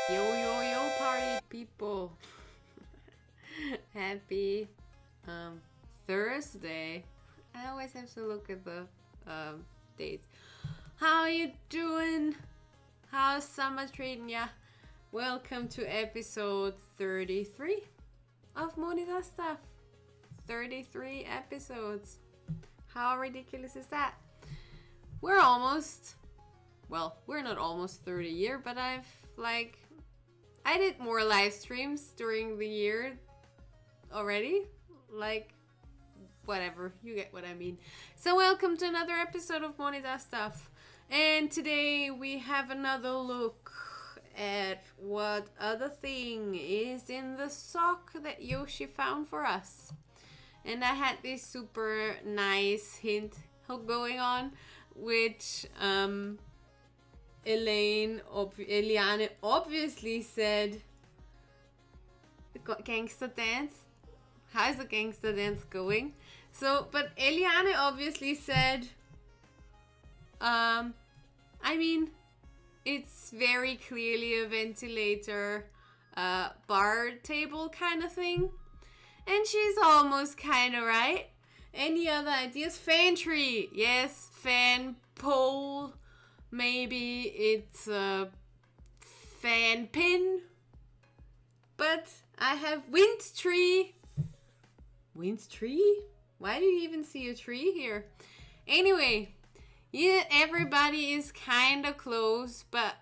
Yo, yo, yo, party people. Happy Thursday. I always have to look at the dates. How are you doing? How's summer treating ya? Welcome to episode 33 of Moni and I stuff. 33 episodes. How ridiculous is that? We're not almost 30 years, but I did more live streams during the year already. Whatever, you get what I mean. So welcome to another episode of Moni and I stuff. And today we have another look at what other thing is in the sock that Yoshi found for us. And I had this super nice hint going on, which Eliane obviously said, gangster dance. How's the gangster dance going? But Eliane obviously said, it's very clearly a ventilator, bar table kind of thing. And she's almost kind of right. Any other ideas? Fan tree. Yes, fan pole. Maybe it's a fan pin. But I have wind tree. Wind tree? Why do you even see a tree here? Anyway, yeah, everybody is kind of close, but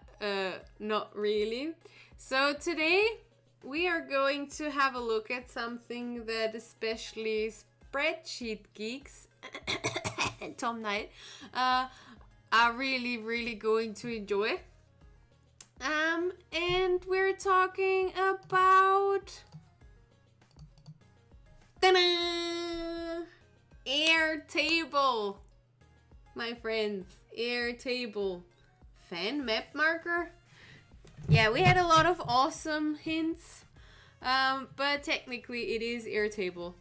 not really. So today we are going to have a look at something that especially spreadsheet geeks, Tom Knight, are really, really going to enjoy. And we're talking about Airtable, my friends. Airtable fan map marker. Yeah, we had a lot of awesome hints, but technically it is Airtable.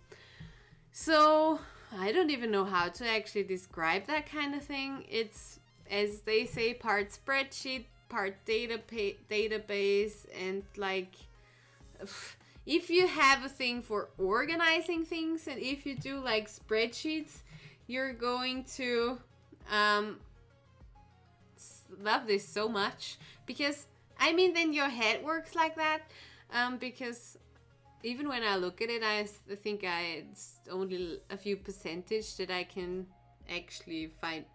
So I don't even know how to actually describe that kind of thing. It's, as they say, part spreadsheet, part database, and if you have a thing for organizing things, and if you do like spreadsheets, you're going to love this so much, because then your head works like that, because even when I look at it, I think it's only a few percentage that I can actually find,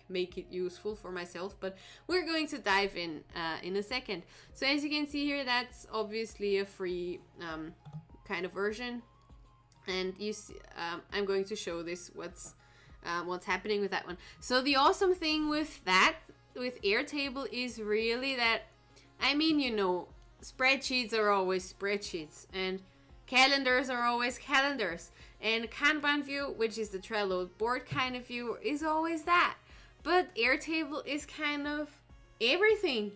make it useful for myself. But we're going to dive in a second. So as you can see here, that's obviously a free kind of version. And you see, I'm going to show this what's happening with that one. So the awesome thing with Airtable is really that, spreadsheets are always spreadsheets, and calendars are always calendars, and Kanban view, which is the Trello board kind of view, is always that. But Airtable is kind of everything.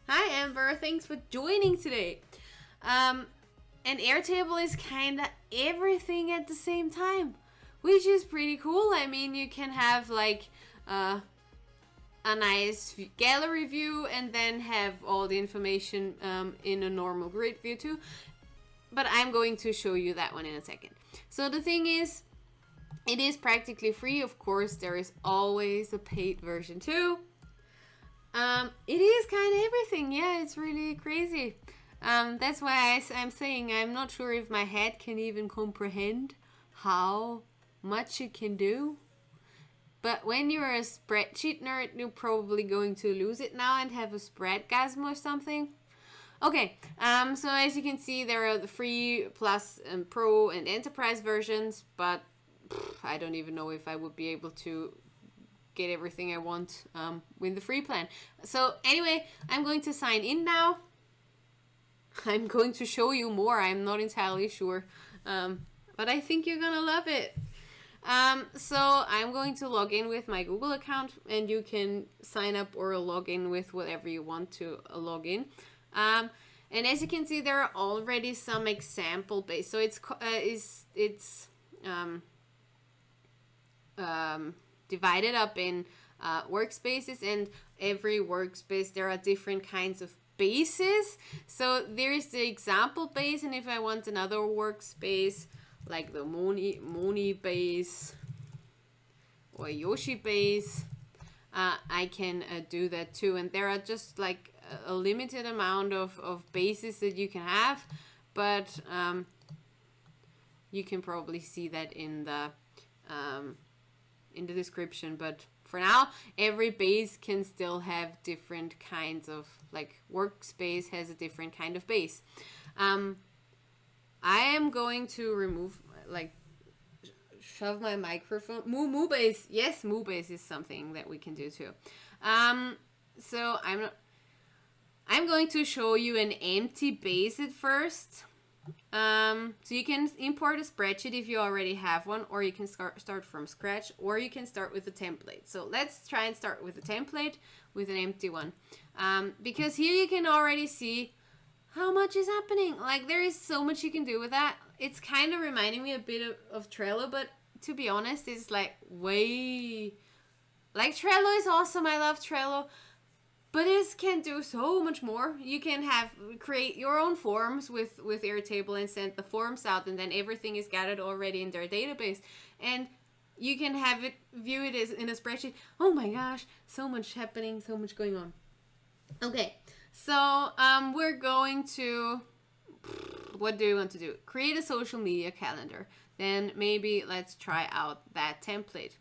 Hi Amber, thanks for joining today. And Airtable is kind of everything at the same time, which is pretty cool. You can have a nice gallery view and then have all the information in a normal grid view too. But I'm going to show you that one in a second. So the thing is, it is practically free. Of course, there is always a paid version too. It is kind of everything. Yeah, it's really crazy. That's why I'm saying I'm not sure if my head can even comprehend how much it can do. But when you're a spreadsheet nerd, you're probably going to lose it now and have a spreadgasm or something. Okay, so as you can see, there are the free, plus, and pro, and enterprise versions, but I don't even know if I would be able to get everything I want with the free plan. So anyway, I'm going to sign in now. I'm going to show you more. I'm not entirely sure, but I think you're gonna love it. So I'm going to log in with my Google account, and you can sign up or log in with whatever you want to log in. And as you can see, there are already some example base. So it's divided up in workspaces, and every workspace there are different kinds of bases. So there is the example base, and if I want another workspace like the Moni base or Yoshi base, I can do that too. And there are just like a limited amount of bases that you can have, but you can probably see that in the description. But for now, every base can still have different kinds of, like, workspace has a different kind of base. I am going to remove, like, shove my microphone. Moo base. Yes, moo base is something that we can do too. So I'm going to show you an empty base at first. So you can import a spreadsheet if you already have one, or you can start from scratch, or you can start with a template. So let's try and start with a template with an empty one. Because here you can already see how much is happening. Like, there is so much you can do with that. It's kind of reminding me a bit of Trello, but to be honest, it's like like, Trello is awesome. I love Trello. But this can do so much more. You can create your own forms with Airtable and send the forms out, and then everything is gathered already in their database. And you can view it as in a spreadsheet. Oh my gosh, so much happening, so much going on. Okay, so we're going to, what do we want to do? Create a social media calendar. Then maybe let's try out that template.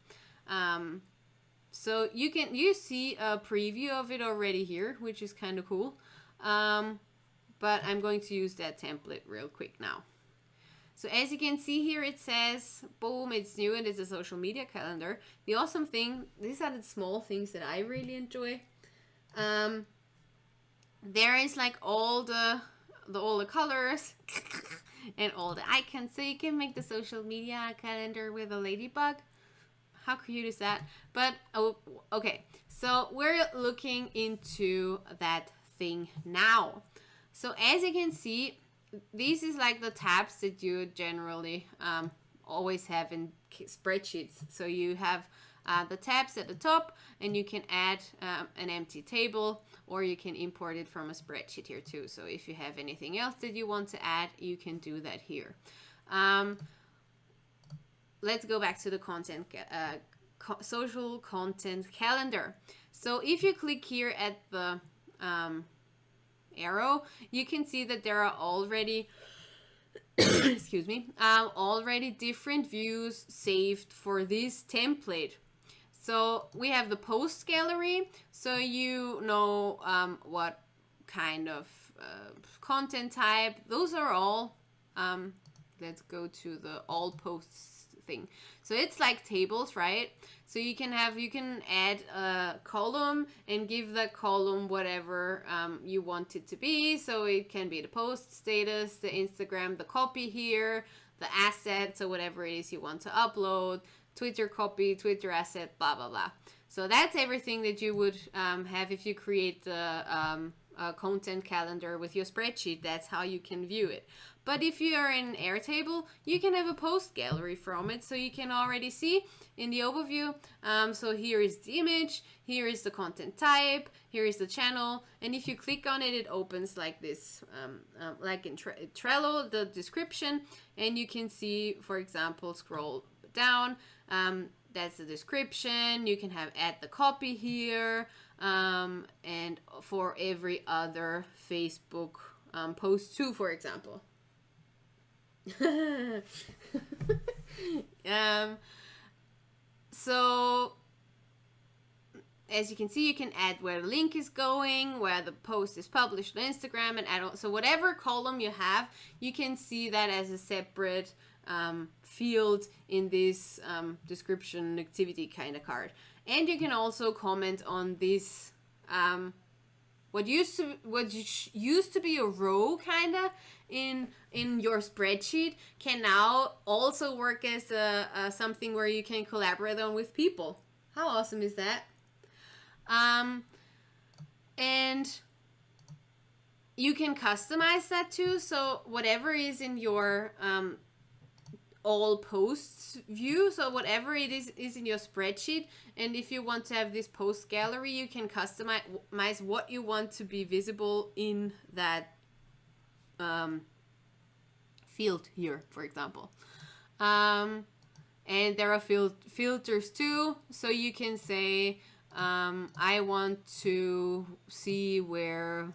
So you see a preview of it already here, which is kind of cool. But I'm going to use that template real quick now. So as you can see here, it says, boom, it's new and it's a social media calendar. The awesome thing, these are the small things that I really enjoy. There is like all the colors and all the icons. So you can make the social media calendar with a ladybug. How cute is that? But, oh, okay. So we're looking into that thing now. So as you can see, this is like the tabs that you generally always have in spreadsheets. So you have the tabs at the top, and you can add an empty table, or you can import it from a spreadsheet here too. So if you have anything else that you want to add, you can do that here. Let's go back to the content, social content calendar. So if you click here at the arrow, you can see that there are already, excuse me, already different views saved for this template. So we have the post gallery, so you know what kind of content type. Those are all, let's go to the all posts thing. So it's like tables, right? So you can add a column and give that column whatever you want it to be. So it can be the post status, the Instagram, the copy here, the asset, so whatever it is you want to upload, Twitter copy, Twitter asset, blah, blah, blah. So that's everything that you would have if you create the content calendar with your spreadsheet. That's how you can view it. But if you are in Airtable, you can have a post gallery from it, so you can already see in the overview. So here is the image, here is the content type, here is the channel, and if you click on it, it opens like this, like in Trello, the description, and you can see, for example, scroll down, that's the description. You can add the copy here, and for every other Facebook post too, for example. So as you can see, you can add where the link is going, where the post is published on Instagram, and add on. So whatever column you have, you can see that as a separate field in this description activity kind of card. And you can also comment on this what used to be a row kind of in your spreadsheet can now also work as something where you can collaborate on with people. How awesome is that? And you can customize that too. So whatever is in your all posts view, so whatever it is in your spreadsheet. And if you want to have this post gallery, you can customize what you want to be visible in that field here, for example. And there are filters too, so you can say I want to see where,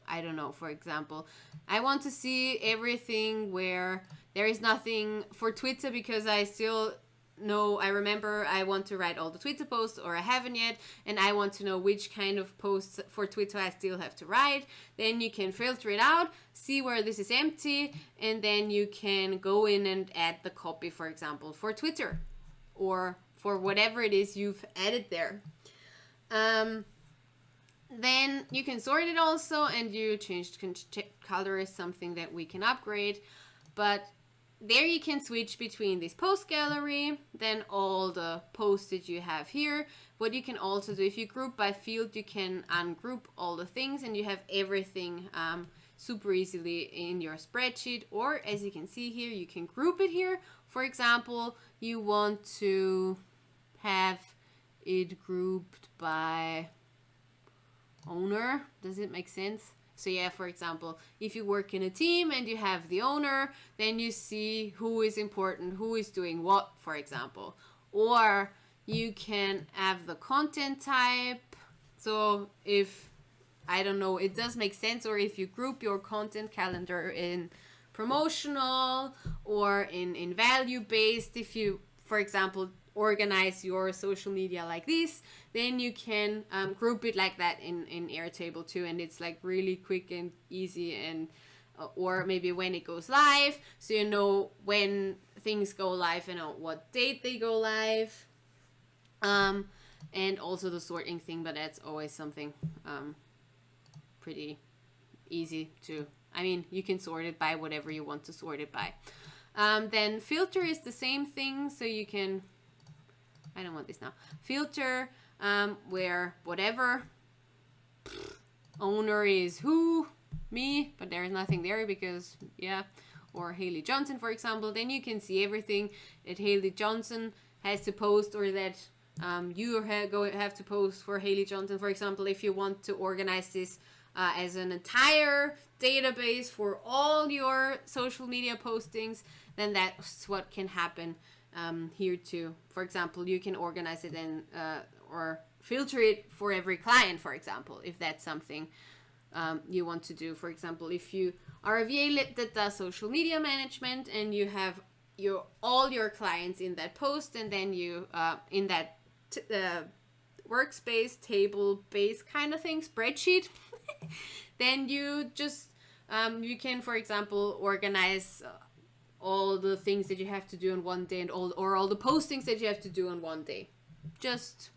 I don't know, for example, I want to see everything where there is nothing for Twitter, because I still know, I remember I want to write all the Twitter posts, or I haven't yet, and I want to know which kind of posts for Twitter I still have to write. Then you can filter it out, see where this is empty, and then you can go in and add the copy, for example, for Twitter, or for whatever it is you've added there. Then you can sort it also, and you change color is something that we can upgrade. But there you can switch between this post gallery, then all the posts that you have here. What you can also do, if you group by field, you can ungroup all the things, and you have everything super easily in your spreadsheet. Or as you can see here, you can group it here. For example, you want to have it grouped by owner. Does it make sense? So yeah, for example, if you work in a team and you have the owner, then you see who is important, who is doing what, for example. Or you can have the content type. So if, I don't know, it does make sense, or if you group your content calendar in promotional or in value based, if you, for example, organize your social media like this, then you can group it like that in Airtable too, and it's like really quick and easy. And or maybe when it goes live, so you know when things go live and on what date they go live, and also the sorting thing, but that's always something pretty easy to, I mean, you can sort it by whatever you want to sort it by. Then filter is the same thing, so you can, I don't want this now. Filter where whatever owner is who, me, but there is nothing there because, yeah, or Haley Johnson, for example. Then you can see everything that Haley Johnson has to post, or that you have to post for Haley Johnson. For example, if you want to organize this as an entire database for all your social media postings, then that's what can happen here too. For example, you can organize it and or filter it for every client, for example, if that's something you want to do. For example, if you are a VA that does social media management and you have all your clients in that post, and then you in that workspace, table-based kind of thing, spreadsheet, then you just you can, for example, organize all the things that you have to do in one day, and all the postings that you have to do in one day. Just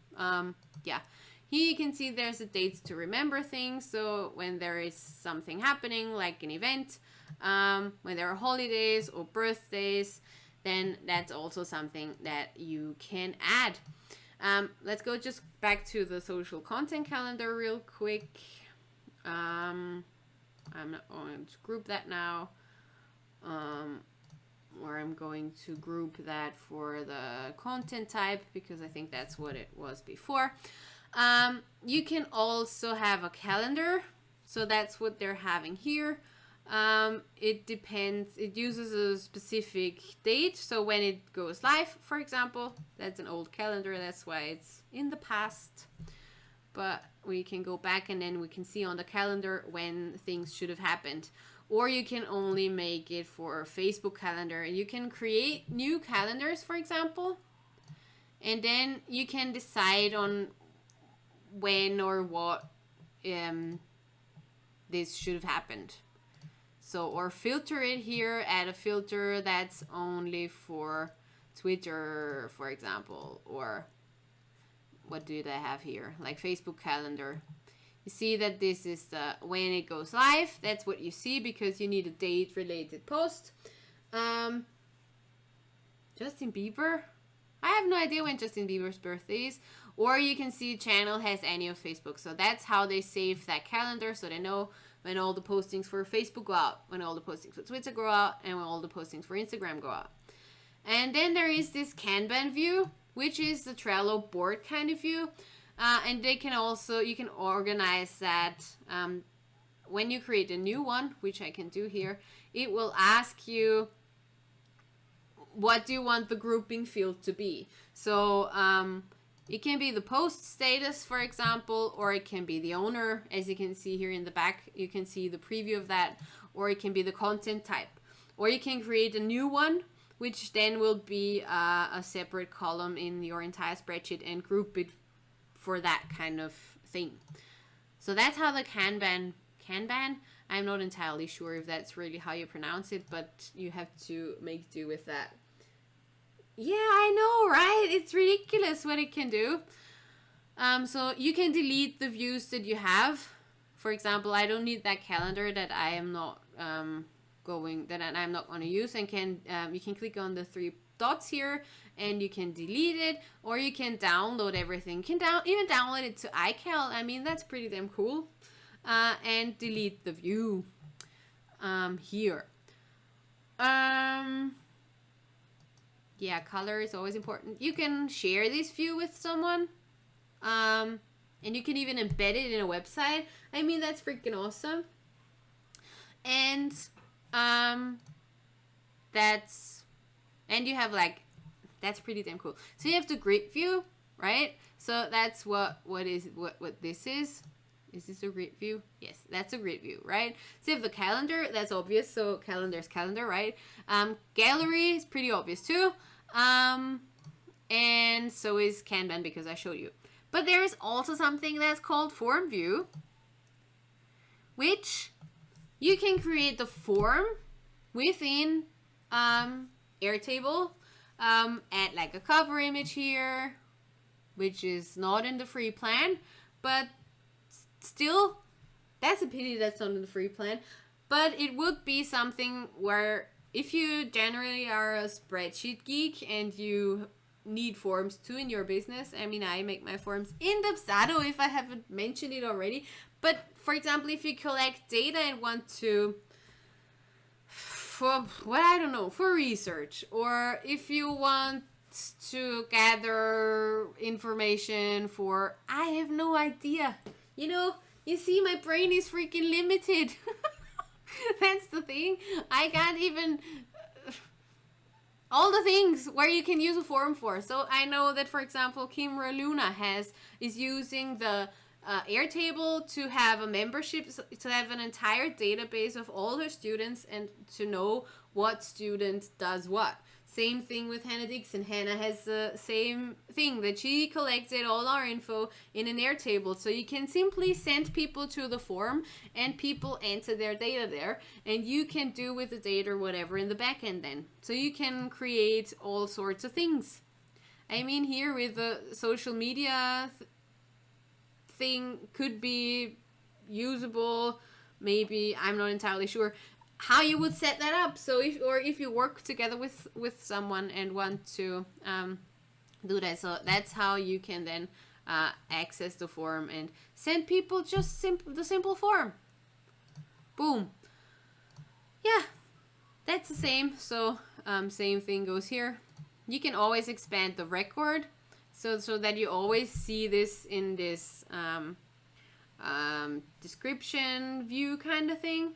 yeah, here you can see there's a dates to remember things. So when there is something happening, like an event, when there are holidays or birthdays, then that's also something that you can add. Let's go just back to the social content calendar real quick. I'm not going to group that now, or I'm going to group that for the content type, because I think that's what it was before. You can also have a calendar, so that's what they're having here. It depends, it uses a specific date, so when it goes live, for example, that's an old calendar, that's why it's in the past. But we can go back and then we can see on the calendar when things should have happened. Or you can only make it for a Facebook calendar. You can create new calendars, for example, and then you can decide on when or what this should have happened. So, or filter it here, add a filter that's only for Twitter, for example, or what do they have here? Like Facebook calendar. You see that this is the when it goes live. That's what you see because you need a date related post. Justin Bieber. I have no idea when Justin Bieber's birthday is. Or you can see channel has any of Facebook. So that's how they save that calendar, so they know when all the postings for Facebook go out, when all the postings for Twitter go out, and when all the postings for Instagram go out. And then there is this Kanban view, which is the Trello board kind of view. And they can also, you can organize that when you create a new one, which I can do here. It will ask you, what do you want the grouping field to be? So it can be the post status, for example, or it can be the owner. As you can see here in the back, you can see the preview of that, or it can be the content type. Or you can create a new one, which then will be a separate column in your entire spreadsheet and group it for that kind of thing. So that's how the Kanban, I'm not entirely sure if that's really how you pronounce it, but you have to make do with that. Yeah, I know, right? It's ridiculous what it can do. So you can delete the views that you have. For example, I don't need that calendar that I am not I'm not going to use, and you can click on the 3 dots here and you can delete it, or you can download everything. You can even download it to iCal. I mean, that's pretty damn cool. And delete the view here. Yeah, color is always important. You can share this view with someone. And you can even embed it in a website. I mean, that's freaking awesome. And you have that's pretty damn cool. So you have the grid view, right? So that's what this is. Is this a grid view? Yes, that's a grid view, right? So you have the calendar, that's obvious. So calendar's calendar, right? Gallery is pretty obvious too. And so is Kanban, because I showed you. But there is also something that's called form view, which you can create the form within Airtable. Add like a cover image here, which is not in the free plan, but still, that's a pity that's not in the free plan. But it would be something where if you generally are a spreadsheet geek and you need forms too in your business, I mean, I make my forms in Dubsado if I haven't mentioned it already. But for example, if you collect data and want to, for research, or if you want to gather information for, I have no idea. You see, my brain is freaking limited. That's the thing. I can't even all the things where you can use a form for. So I know that, for example, Kimra Luna is using the Airtable to have a membership, to have an entire database of all her students and to know what student does what. Same thing with Hannah Dixon. Hannah has the same thing, that she collected all our info in an Airtable. So you can simply send people to the form and people enter their data there, and you can do with the data whatever in the back end then. So you can create all sorts of things. I mean, here with the social media thing could be usable. Maybe, I'm not entirely sure how you would set that up. So if you work together with someone and want to do that, so that's how you can then access the form and send people just the simple form. Boom. Yeah, that's the same. So same thing goes here. You can always expand the record so that you always see this in this description view kind of thing.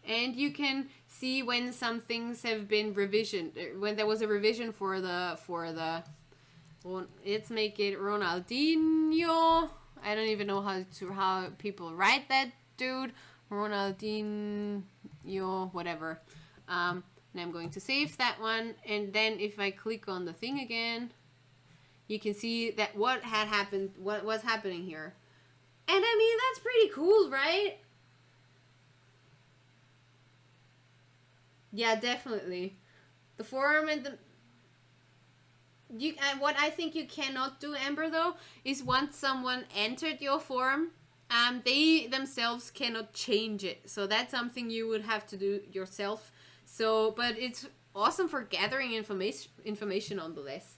And you can see when some things have been revisioned, when there was a revision for the let's make it Ronaldinho. I don't even know how people write that dude. Ronaldinho, whatever. And I'm going to save that one, and then if I click on the thing again, you can see that what was happening here. And I mean, that's pretty cool, right? Yeah, definitely. The form and what I think you cannot do, Amber, though, is once someone entered your form, they themselves cannot change it. So that's something you would have to do yourself. So, but it's awesome for gathering information nonetheless.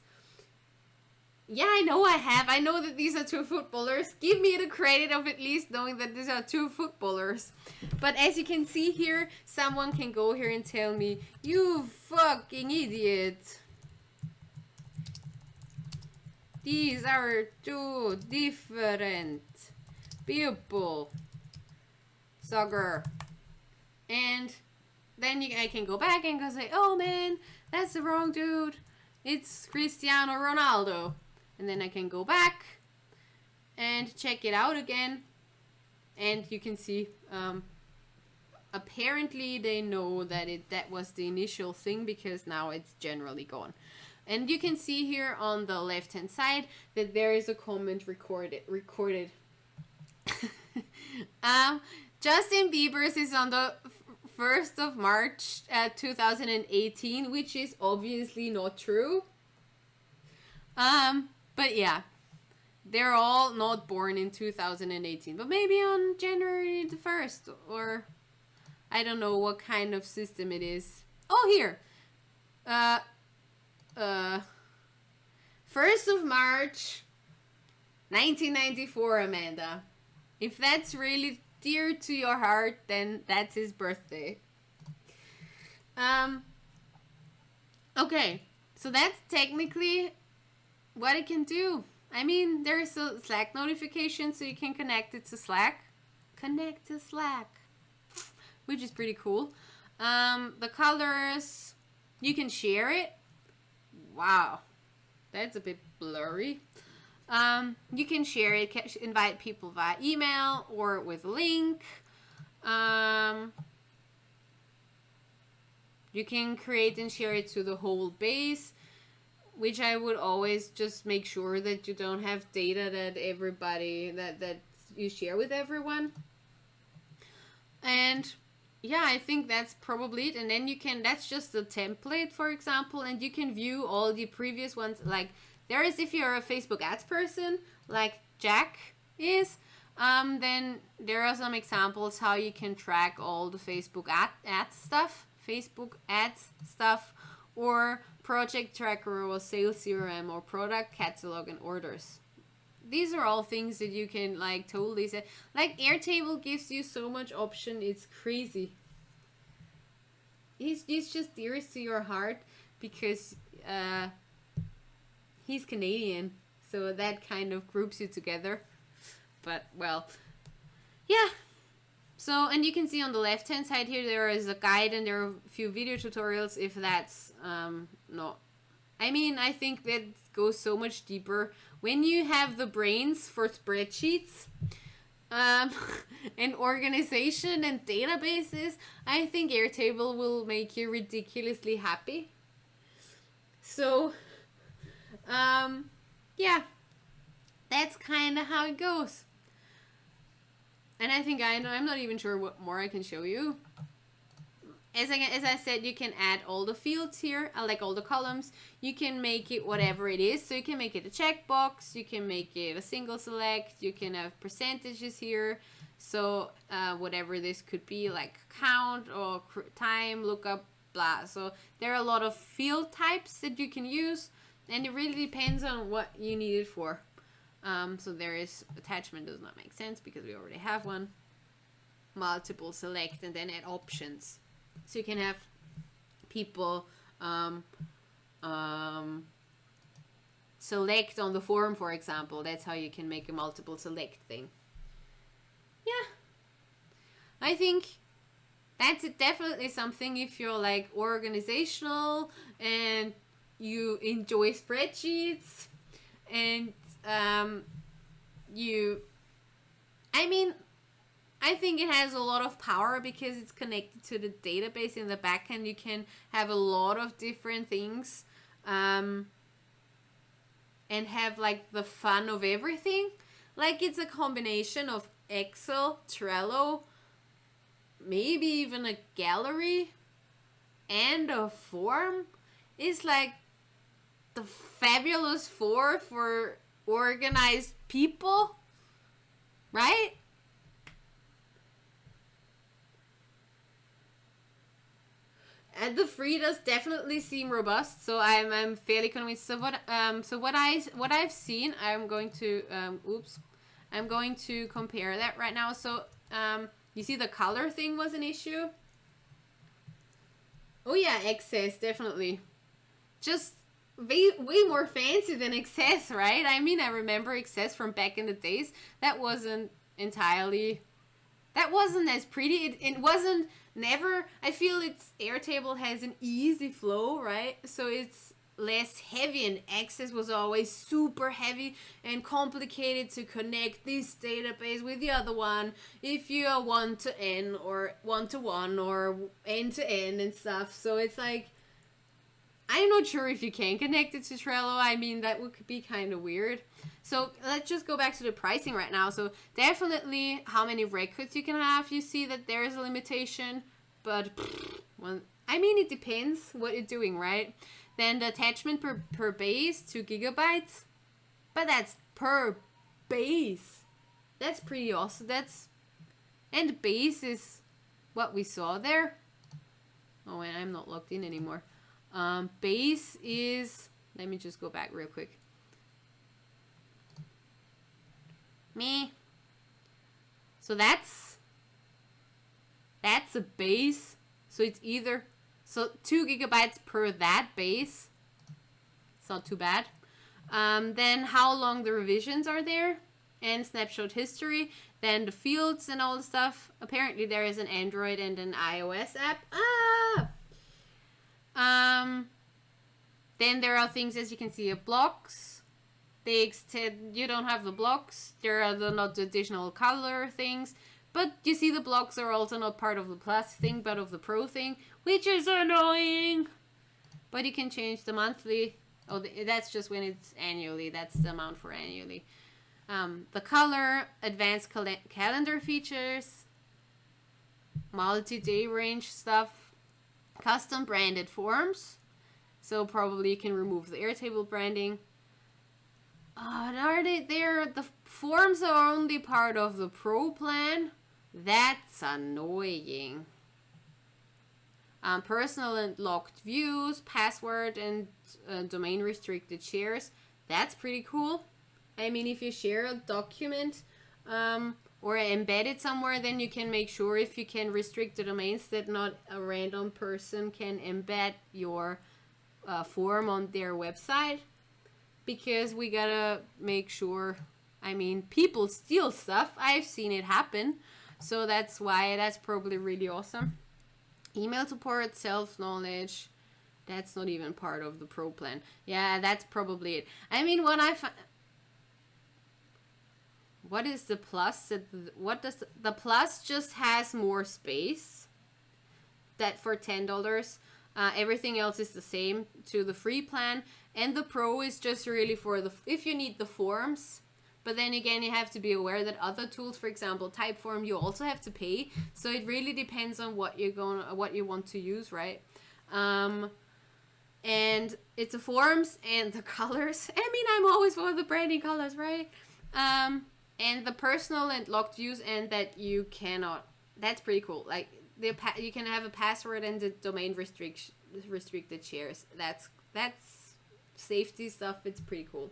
Yeah, I know I have. I know that these are two footballers. Give me the credit of at least knowing that these are two footballers. But as you can see here, someone can go here and tell me, you fucking idiot. These are two different people. Soccer. And then I can go back and go say, oh man, that's the wrong dude. It's Cristiano Ronaldo. And then I can go back and check it out again. And you can see, apparently they know that that was the initial thing, because now it's generally gone. And you can see here on the left hand side that there is a comment recorded. Justin Bieber's is on the 1st of March 2018, which is obviously not true. But yeah, they're all not born in 2018, but maybe on January the 1st, or I don't know what kind of system it is. Oh, here. 1st of March 1994, Amanda. If that's really dear to your heart, then that's his birthday. Okay, so that's technically what it can do. I mean, there's a Slack notification, so you can connect it to Slack. Connect to Slack, which is pretty cool. The colors, you can share it. Wow, that's a bit blurry. You can share it, invite people via email or with a link. You can create and share it to the whole base, which I would always just make sure that you don't have data that everybody, that you share with everyone. And yeah, I think that's probably it. And then you can, that's just a template, for example, and you can view all the previous ones. Like there is, if you're a Facebook ads person, like Jack is, then there are some examples how you can track all the Facebook ads stuff, or project tracker, or sales CRM, or product catalog and orders. These are all things that you can like totally set. Like Airtable gives you so much option, it's crazy. He's just dearest to your heart because he's Canadian, so that kind of groups you together. But well, yeah. So, and you can see on the left hand side here there is a guide and there are a few video tutorials if that's not. I mean, I think that goes so much deeper. When you have the brains for spreadsheets and organization and databases, I think Airtable will make you ridiculously happy. So, yeah, that's kind of how it goes. And I think I'm not even sure what more I can show you. As I said, you can add all the fields here, like all the columns. You can make it whatever it is. So you can make it a checkbox. You can make it a single select. You can have percentages here. So whatever this could be, like count or time, lookup, blah. So there are a lot of field types that you can use. And it really depends on what you need it for. So there is attachment does not make sense because we already have one. Multiple select and then add options. So you can have people select on the form, for example. That's how you can make a multiple select thing. Yeah. I think that's definitely something if you're like organizational and you enjoy spreadsheets and I think it has a lot of power because it's connected to the database in the backend. You can have a lot of different things and have like the fun of everything. Like it's a combination of Excel, Trello, maybe even a gallery and a form. It's like the fabulous four for organized people, right? The free does definitely seem robust, so I'm fairly convinced. So what I've seen, I'm going to I'm going to compare that right now. So you see the color thing was an issue. Oh yeah, excess, definitely. Just way more fancy than excess, right? I mean, I remember excess from back in the days. That wasn't as pretty. It wasn't never. I feel it's Airtable has an easy flow, right? So it's less heavy, and access was always super heavy and complicated to connect this database with the other one if you are one to n or one to one or n to n and stuff. So it's like, I'm not sure if you can connect it to Trello. I mean, that would be kind of weird. So let's just go back to the pricing right now. So definitely how many records you can have. You see that there is a limitation, but I mean, it depends what you're doing, right? Then the attachment per base, 2 gigabytes, but that's per base. That's pretty awesome. And base is what we saw there. Oh, and I'm not logged in anymore. Base is, let me just go back real quick. So that's a base. So it's either, so 2 gigabytes per that base. It's not too bad. Then how long the revisions are there, and snapshot history. Then the fields and all the stuff. Apparently there is an Android and an iOS app. Then there are things, as you can see, blocks. They extend, you don't have the blocks. There are not the additional color things. But you see the blocks are also not part of the plus thing, but of the pro thing, which is annoying. But you can change the monthly. Oh, that's just when it's annually. That's the amount for annually. The color, advanced calendar features, multi-day range stuff, custom branded forms. So probably you can remove the Airtable branding. Are they there? The forms are only part of the pro plan. That's annoying. Personal and locked views, password and domain restricted shares. That's pretty cool. I mean, if you share a document or embed it somewhere, then you can make sure if you can restrict the domains that not a random person can embed your form on their website, because we gotta make sure. I mean, people steal stuff. I've seen it happen, so that's why that's probably really awesome. Email support, self-knowledge, that's not even part of the pro plan. Yeah, that's probably it. I mean, what is the plus? What does the plus just has more space? That for $10. Everything else is the same to the free plan, and the pro is just really for the if you need the forms. But then again, you have to be aware that other tools, for example, Typeform, you also have to pay. So it really depends on what you want to use, right? And it's the forms and the colors. I mean, I'm always for the branding colors, right? And the personal and locked views, and that you cannot. That's pretty cool. Like you can have a password and the domain restricted shares. That's safety stuff. It's pretty cool.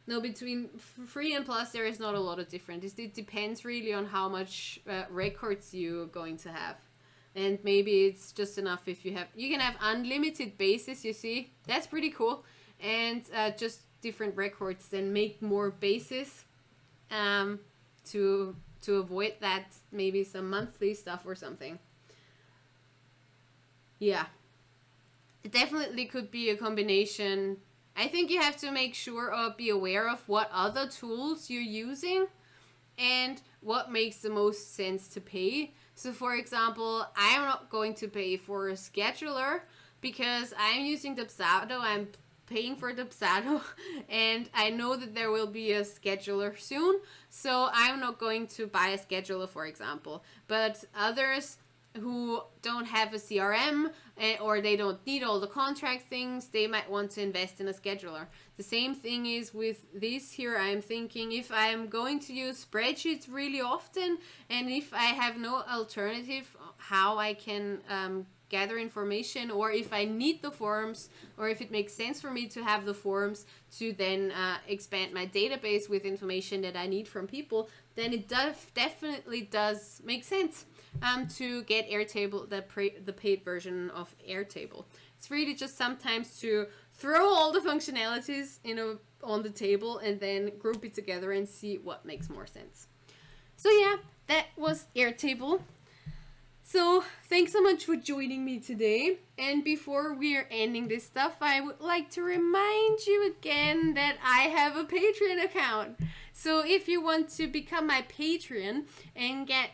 No, between free and plus, there is not a lot of difference. It depends really on how much records you're going to have. And maybe it's just enough if you can have unlimited bases, you see. That's pretty cool. And just different records, then make more bases to avoid that, maybe some monthly stuff or something. Yeah. It definitely could be a combination. I think you have to make sure or be aware of what other tools you're using and what makes the most sense to pay. So for example, I'm not going to pay for a scheduler because I'm using Dubsado. I'm paying for Dubsado and I know that there will be a scheduler soon. So I'm not going to buy a scheduler, for example. But others who don't have a CRM or they don't need all the contract things, they might want to invest in a scheduler. The same thing is with this here. I'm thinking if I'm going to use spreadsheets really often and if I have no alternative how I can gather information, or if I need the forms, or if it makes sense for me to have the forms to then expand my database with information that I need from people, then it definitely does make sense to get Airtable, the paid version of Airtable. It's really just sometimes to throw all the functionalities on the table and then group it together and see what makes more sense. So yeah, that was Airtable. So thanks so much for joining me today. And before we are ending this stuff, I would like to remind you again that I have a Patreon account. So if you want to become my Patreon and get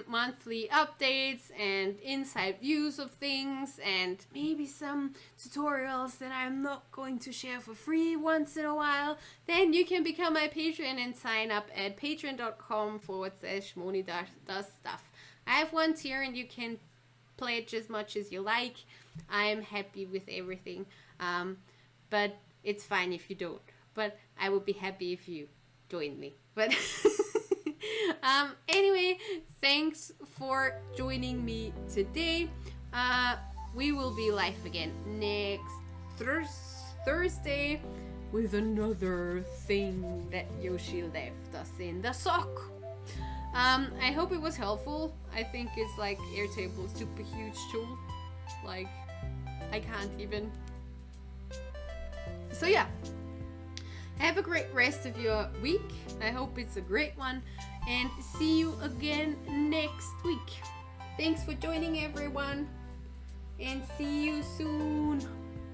monthly updates and inside views of things and maybe some tutorials that I'm not going to share for free once in a while, then you can become my Patreon and sign up at patreon.com/Moni does stuff. I have one tier and you can pledge as much as you like. I'm happy with everything, but it's fine if you don't. But I would be happy if you joined me. But anyway, thanks for joining me today. We will be live again next Thursday with another thing that Yoshi left us in the sock. I hope it was helpful. I think it's like Airtable, super huge tool. Like, I can't even. So yeah, have a great rest of your week. I hope it's a great one, and see you again next week. Thanks for joining, everyone, and see you soon.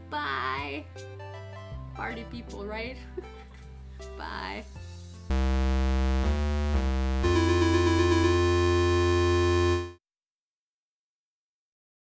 Bye. Party people, right? Bye.